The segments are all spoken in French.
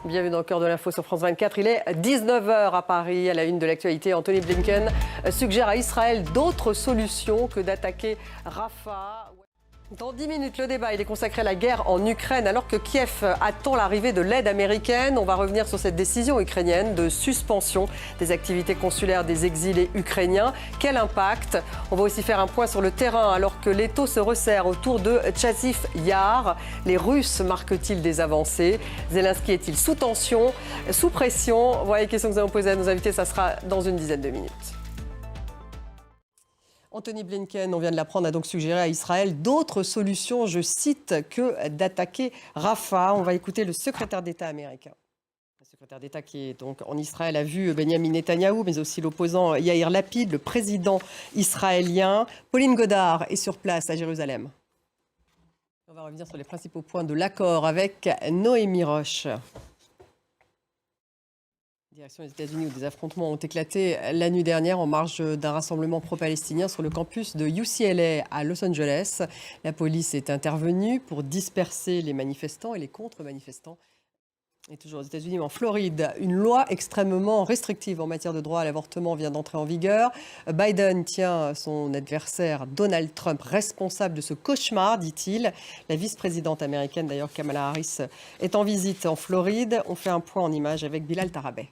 Bienvenue dans le cœur de l'info sur France 24. Il est 19h à Paris. À la une de l'actualité, Anthony Blinken suggère à Israël d'autres solutions que d'attaquer Rafah. Dans 10 minutes, le débat il est consacré à la guerre en Ukraine alors que Kiev attend l'arrivée de l'aide américaine. On va revenir sur cette décision ukrainienne de suspension des activités consulaires des exilés ukrainiens. Quel impact? On va aussi faire un point sur le terrain alors que l'étau se resserre autour de Chasiv Yar. Les Russes marquent-ils des avancées? Zelensky est-il sous tension, sous pression? Voilà les questions que nous allons poser à nos invités, ça sera dans une dizaine de minutes. Anthony Blinken, on vient de l'apprendre, a donc suggéré à Israël d'autres solutions, je cite, que d'attaquer Rafah. On va écouter le secrétaire d'État américain. Le secrétaire d'État qui est donc en Israël a vu Benjamin Netanyahou, mais aussi l'opposant Yair Lapid, le président israélien. Pauline Godard est sur place à Jérusalem. On va revenir sur les principaux points de l'accord avec Noémie Roche. Direction des États-Unis où des affrontements ont éclaté la nuit dernière en marge d'un rassemblement pro-palestinien sur le campus de UCLA à Los Angeles. La police est intervenue pour disperser les manifestants et les contre-manifestants. Et toujours aux États-Unis, mais en Floride, une loi extrêmement restrictive en matière de droit à l'avortement vient d'entrer en vigueur. Biden tient son adversaire Donald Trump responsable de ce cauchemar, dit-il. La vice-présidente américaine, d'ailleurs Kamala Harris, est en visite en Floride. On fait un point en images avec Bilal Tarabeh.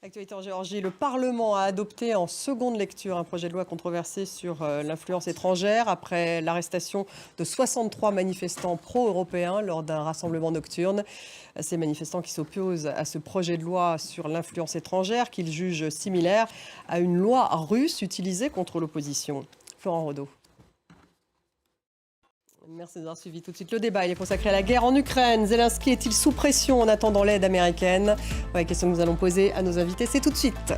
Actualité en Géorgie, le Parlement a adopté en seconde lecture un projet de loi controversé sur l'influence étrangère après l'arrestation de 63 manifestants pro-européens lors d'un rassemblement nocturne. Ces manifestants qui s'opposent à ce projet de loi sur l'influence étrangère qu'ils jugent similaire à une loi russe utilisée contre l'opposition. Florent Rodeau. Merci d'avoir suivi tout de suite le débat. Il est consacré à la guerre en Ukraine. Zelensky est-il sous pression en attendant l'aide américaine? La question que nous allons poser à nos invités, c'est tout de suite.